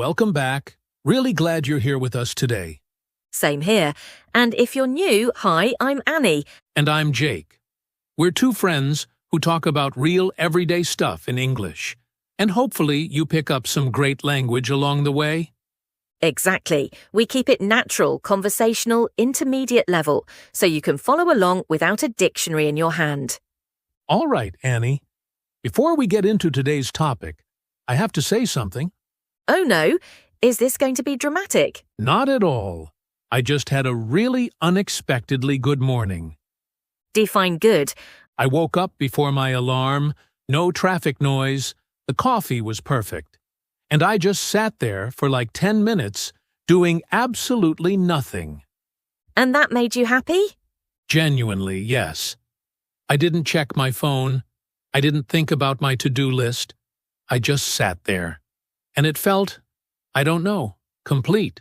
welcome back. Really glad you're here with us today. Same here. And if you're new, hi, I'm Annie. And I'm Jake. We're two friends who talk about real everyday stuff in English. And hopefully you pick up some great language along the way. Exactly. We keep it natural, conversational, intermediate level, so you can follow along without a dictionary in your hand. All right, Annie. Before we get into today's topic, I have to say something. Oh no, is this going to be dramatic? Not at all. I just had a really unexpectedly good morning. Define good. I woke up before my alarm, no traffic noise, the coffee was perfect. And I just sat there for like 10 minutes doing absolutely nothing. And that made you happy? Genuinely, yes. I didn't check my phone. I didn't think about my to-do list. I just sat there. And it felt, I don't know, complete.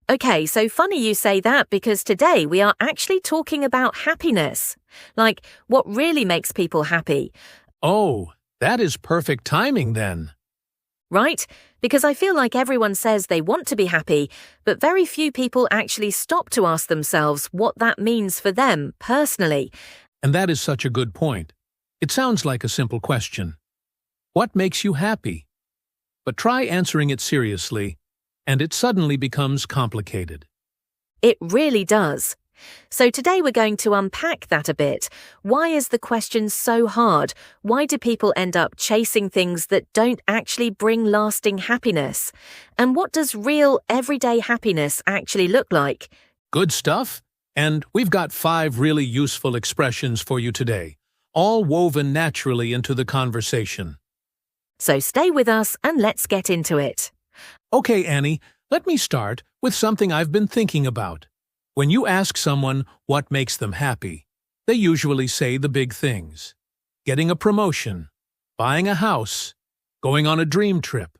Okay, so funny you say that because today we are actually talking about happiness. Like, what really makes people happy. Oh, that is perfect timing then. Right? Because I feel like everyone says they want to be happy, but very few people actually stop to ask themselves what that means for them personally. And that is such a good point. It sounds like a simple question. What makes you happy? But try answering it seriously, and it suddenly becomes complicated. It really does. So today we're going to unpack that a bit. Why is the question so hard? Why do people end up chasing things that don't actually bring lasting happiness? And what does real, everyday happiness actually look like? Good stuff. And we've got 5 really useful expressions for you today, all woven naturally into the conversation. So stay with us and let's get into it. Okay, Annie, let me start with something I've been thinking about. When you ask someone what makes them happy, they usually say the big things. Getting a promotion, buying a house, going on a dream trip.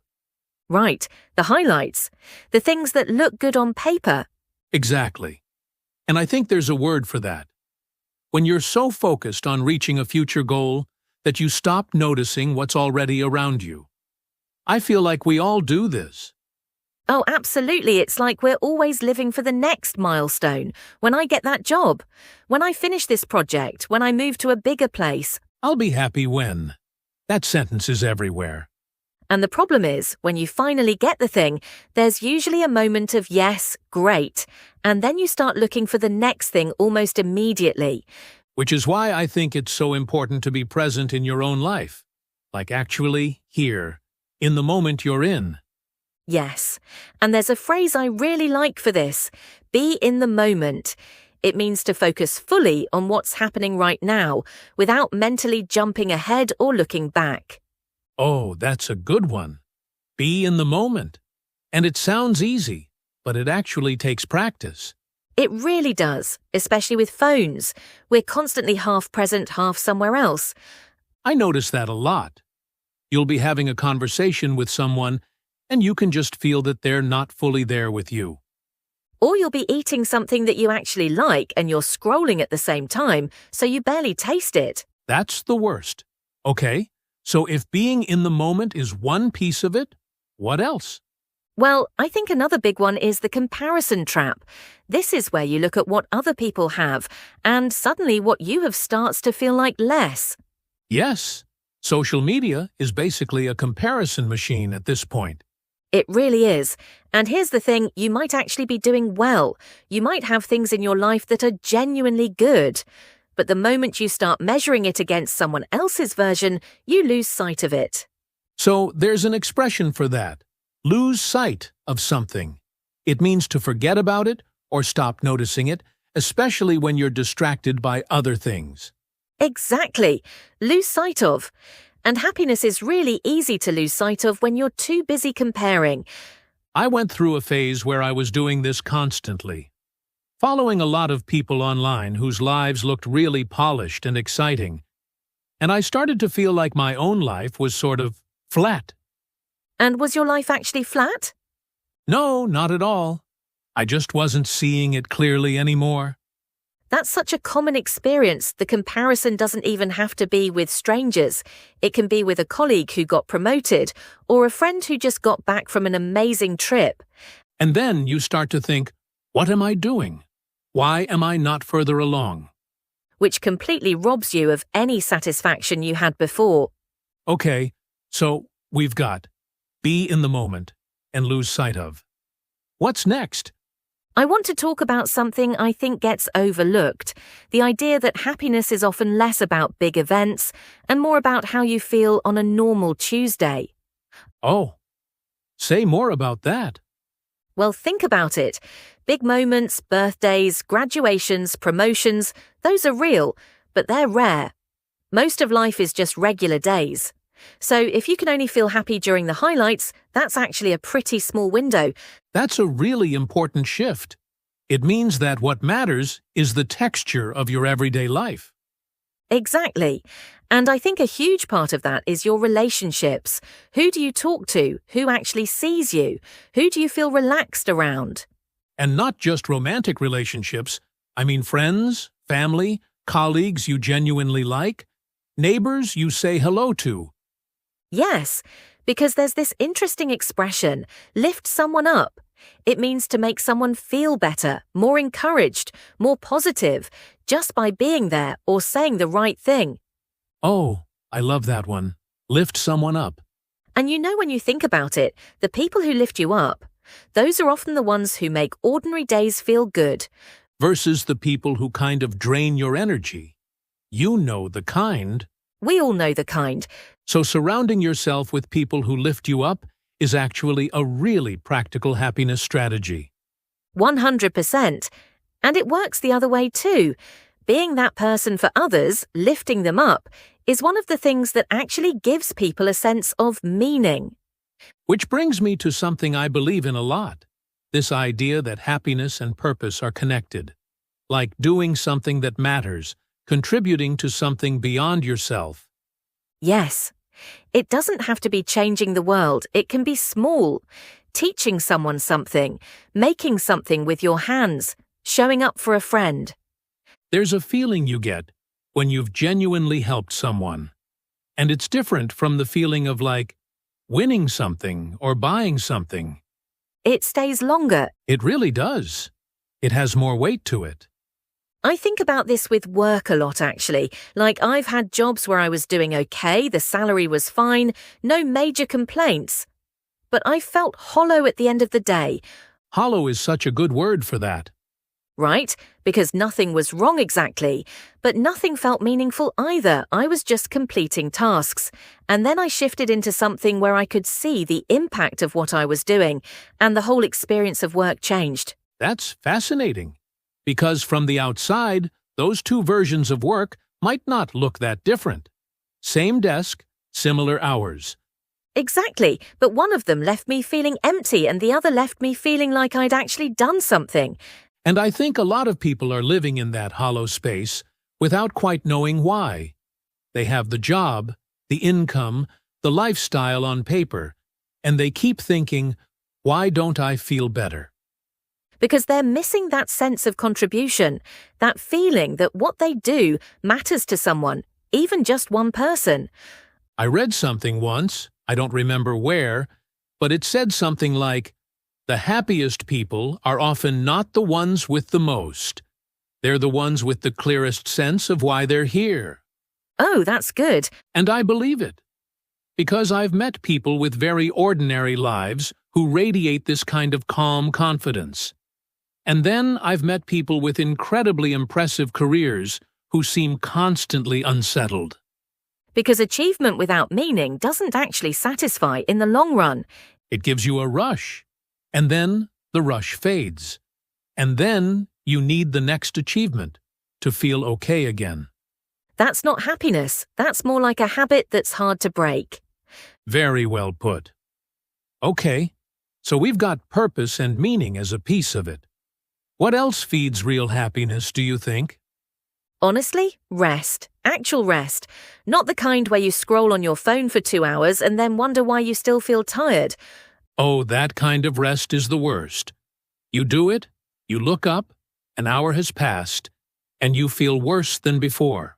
Right, the highlights, the things that look good on paper. Exactly. And I think there's a word for that. When you're so focused on reaching a future goal that you stop noticing what's already around you. I feel like we all do this. Oh, absolutely. It's like we're always living for the next milestone. When I get that job, when I finish this project, when I move to a bigger place. I'll be happy when. That sentence is everywhere. And the problem is, when you finally get the thing, there's usually a moment of yes, great. And then you start looking for the next thing almost immediately. Which is why I think it's so important to be present in your own life. Like actually here, in the moment you're in. Yes. And there's a phrase I really like for this. Be in the moment. It means to focus fully on what's happening right now, without mentally jumping ahead or looking back. Oh, that's a good one. Be in the moment. And it sounds easy, but it actually takes practice. It really does, especially with phones. We're constantly half present, half somewhere else. I notice that a lot. You'll be having a conversation with someone, and you can just feel that they're not fully there with you. Or you'll be eating something that you actually like and you're scrolling at the same time, so you barely taste it. That's the worst. Okay, so if being in the moment is one piece of it, what else? Well, I think another big one is the comparison trap. This is where you look at what other people have, and suddenly what you have starts to feel like less. Yes, social media is basically a comparison machine at this point. It really is. And here's the thing, you might actually be doing well. You might have things in your life that are genuinely good. But the moment you start measuring it against someone else's version, you lose sight of it. So there's an expression for that. Lose sight of something. It means to forget about it or stop noticing it, especially when you're distracted by other things. Exactly. Lose sight of. And happiness is really easy to lose sight of when you're too busy comparing. I went through a phase where I was doing this constantly. Following a lot of people online whose lives looked really polished and exciting. And I started to feel like my own life was sort of flat. And was your life actually flat? No, not at all. I just wasn't seeing it clearly anymore. That's such a common experience. The comparison doesn't even have to be with strangers. It can be with a colleague who got promoted or a friend who just got back from an amazing trip. And then you start to think, what am I doing? Why am I not further along? Which completely robs you of any satisfaction you had before. Okay, so we've got be in the moment and lose sight of. What's next? I want to talk about something I think gets overlooked, the idea that happiness is often less about big events and more about how you feel on a normal Tuesday. Oh, say more about that. Well, think about it. Big moments, birthdays, graduations, promotions, those are real, but they're rare. Most of life is just regular days. So if you can only feel happy during the highlights, that's actually a pretty small window. That's a really important shift. It means that what matters is the texture of your everyday life. Exactly. And I think a huge part of that is your relationships. Who do you talk to? Who actually sees you? Who do you feel relaxed around? And not just romantic relationships. I mean friends, family, colleagues you genuinely like, neighbors you say hello to. Yes, because there's this interesting expression, lift someone up. It means to make someone feel better, more encouraged, more positive, just by being there or saying the right thing. Oh, I love that one. Lift someone up. And you know, when you think about it, the people who lift you up, those are often the ones who make ordinary days feel good. Versus the people who kind of drain your energy. You know the kind. We all know the kind. So surrounding yourself with people who lift you up is actually a really practical happiness strategy. 100%. And it works the other way too. Being that person for others, lifting them up, is one of the things that actually gives people a sense of meaning. Which brings me to something I believe in a lot. This idea that happiness and purpose are connected. Like doing something that matters, contributing to something beyond yourself. Yes. It doesn't have to be changing the world. It can be small. Teaching someone something, making something with your hands, showing up for a friend. There's a feeling you get when you've genuinely helped someone. And it's different from the feeling of like winning something or buying something. It stays longer. It really does. It has more weight to it. I think about this with work a lot, actually. Like, I've had jobs where I was doing okay, the salary was fine, no major complaints. But I felt hollow at the end of the day. Hollow is such a good word for that. Right? Because nothing was wrong exactly, but nothing felt meaningful either. I was just completing tasks. And then I shifted into something where I could see the impact of what I was doing, and the whole experience of work changed. That's fascinating. Because from the outside, those two versions of work might not look that different. Same desk, similar hours. Exactly, but one of them left me feeling empty and the other left me feeling like I'd actually done something. And I think a lot of people are living in that hollow space without quite knowing why. They have the job, the income, the lifestyle on paper, and they keep thinking, why don't I feel better? Because they're missing that sense of contribution, that feeling that what they do matters to someone, even just one person. I read something once, I don't remember where, but it said something like, the happiest people are often not the ones with the most. They're the ones with the clearest sense of why they're here. Oh, that's good. And I believe it. Because I've met people with very ordinary lives who radiate this kind of calm confidence. And then I've met people with incredibly impressive careers who seem constantly unsettled. Because achievement without meaning doesn't actually satisfy in the long run. It gives you a rush, and then the rush fades. And then you need the next achievement to feel okay again. That's not happiness. That's more like a habit that's hard to break. Very well put. Okay, so we've got purpose and meaning as a piece of it. What else feeds real happiness, do you think? Honestly, rest. Actual rest. Not the kind where you scroll on your phone for 2 hours and then wonder why you still feel tired. Oh, that kind of rest is the worst. You do it, you look up, an hour has passed, and you feel worse than before.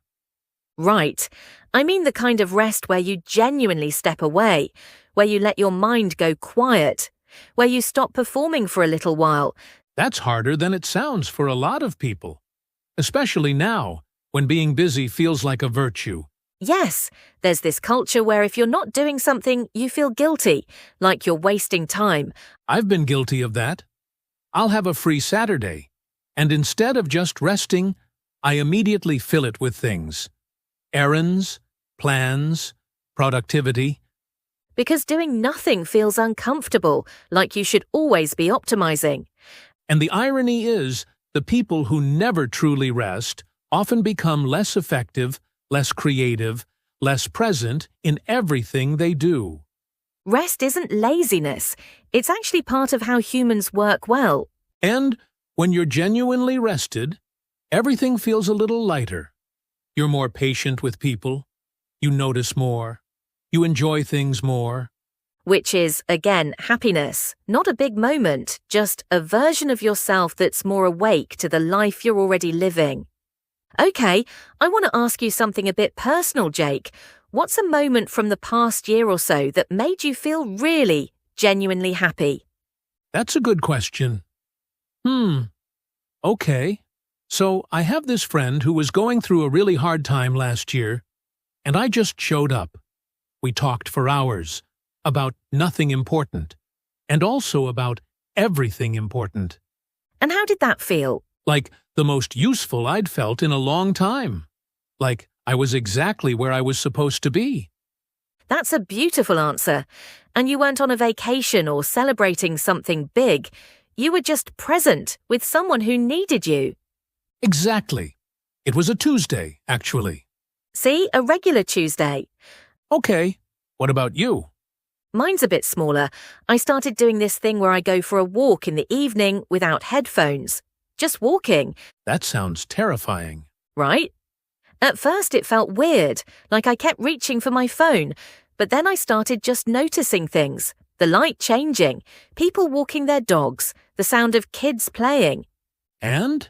Right. I mean the kind of rest where you genuinely step away, where you let your mind go quiet, where you stop performing for a little while. That's harder than it sounds for a lot of people, especially now, when being busy feels like a virtue. Yes, there's this culture where if you're not doing something, you feel guilty, like you're wasting time. I've been guilty of that. I'll have a free Saturday, and instead of just resting, I immediately fill it with things. Errands, plans, productivity. Because doing nothing feels uncomfortable, like you should always be optimizing. And the irony is, the people who never truly rest often become less effective, less creative, less present in everything they do. Rest isn't laziness. It's actually part of how humans work well. And when you're genuinely rested, everything feels a little lighter. You're more patient with people. You notice more. You enjoy things more. Which is, again, happiness. Not a big moment, just a version of yourself that's more awake to the life you're already living. Okay, I want to ask you something a bit personal, Jake. What's a moment from the past year or so that made you feel really, genuinely happy? That's a good question. Okay. So I have this friend who was going through a really hard time last year, and I just showed up. We talked for hours about nothing important, and also about everything important. And how did that feel? Like the most useful I'd felt in a long time. Like I was exactly where I was supposed to be. That's a beautiful answer. And you weren't on a vacation or celebrating something big. You were just present with someone who needed you. Exactly. It was a Tuesday, actually. See, a regular Tuesday. Okay. What about you? Mine's a bit smaller. I started doing this thing where I go for a walk in the evening without headphones. Just walking. That sounds terrifying. Right? At first it felt weird, like I kept reaching for my phone, but then I started just noticing things. The light changing, people walking their dogs, the sound of kids playing. And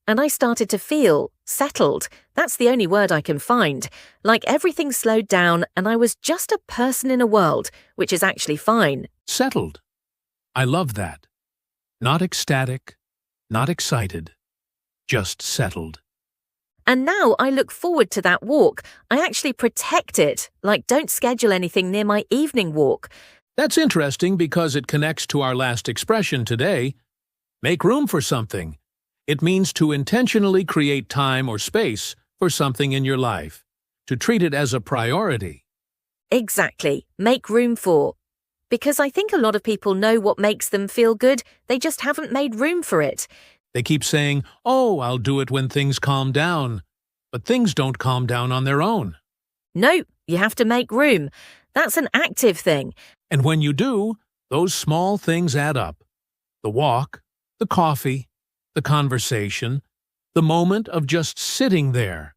I started to feel settled. That's the only word I can find. Like everything slowed down and I was just a person in a world, which is actually fine. settled. I love that. Not ecstatic, not excited, just settled. And now I look forward to that walk. I actually protect it, like don't schedule anything near my evening walk. That's interesting because it connects to our last expression today. Make room for something. It means to intentionally create time or space for something in your life, to treat it as a priority. Exactly. Make room for. Because I think a lot of people know what makes them feel good, they just haven't made room for it. They keep saying, "Oh, I'll do it when things calm down." But things don't calm down on their own. No, you have to make room. That's an active thing. And when you do, those small things add up. The walk, the coffee, the conversation, the moment of just sitting there.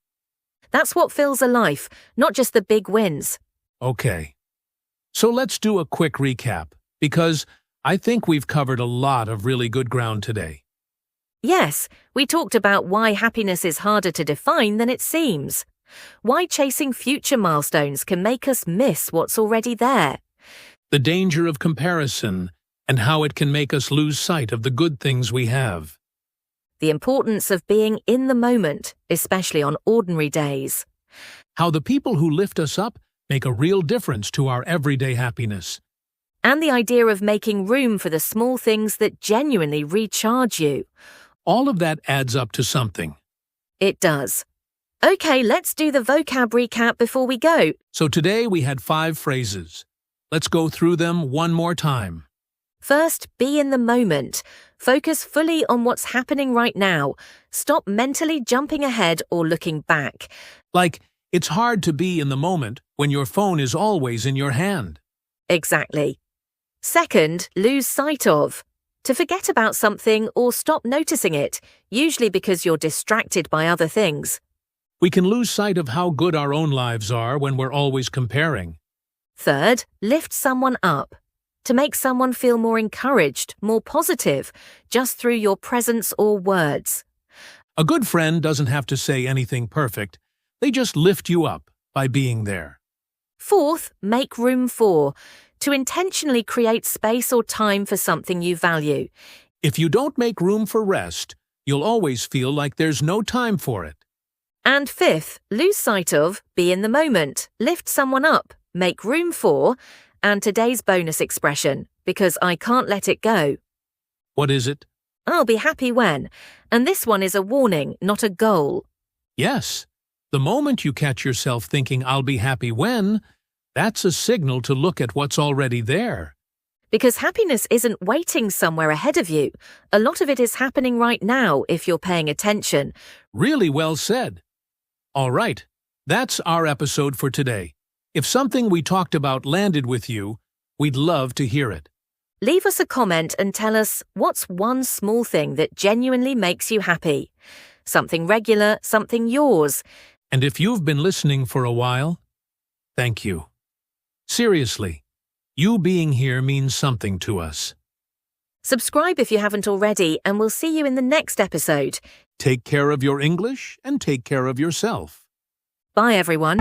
That's what fills a life, not just the big wins. Okay. So let's do a quick recap, because I think we've covered a lot of really good ground today. Yes, we talked about why happiness is harder to define than it seems. Why chasing future milestones can make us miss what's already there. The danger of comparison and how it can make us lose sight of the good things we have. The importance of being in the moment, especially on ordinary days. How the people who lift us up make a real difference to our everyday happiness. And the idea of making room for the small things that genuinely recharge you. All of that adds up to something. It does. Okay, let's do the vocab recap before we go. So today we had 5 phrases. Let's go through them one more time. First, be in the moment. Focus fully on what's happening right now. Stop mentally jumping ahead or looking back. Like, it's hard to be in the moment when your phone is always in your hand. Exactly. Second, lose sight of. To forget about something or stop noticing it, usually because you're distracted by other things. We can lose sight of how good our own lives are when we're always comparing. Third, lift someone up. To make someone feel more encouraged, more positive, just through your presence or words. A good friend doesn't have to say anything perfect. They just lift you up by being there. Fourth, make room for. To intentionally create space or time for something you value. If you don't make room for rest, you'll always feel like there's no time for it. And fifth, lose sight of, be in the moment, lift someone up, make room for, and today's bonus expression, because I can't let it go. What is it? I'll be happy when. And this one is a warning, not a goal. Yes. The moment you catch yourself thinking I'll be happy when, that's a signal to look at what's already there. Because happiness isn't waiting somewhere ahead of you. A lot of it is happening right now if you're paying attention. Really well said. All right, that's our episode for today. If something we talked about landed with you, we'd love to hear it. Leave us a comment and tell us what's one small thing that genuinely makes you happy. Something regular, something yours. And if you've been listening for a while, thank you. Seriously, you being here means something to us. Subscribe if you haven't already, and we'll see you in the next episode. Take care of your English and take care of yourself. Bye, everyone.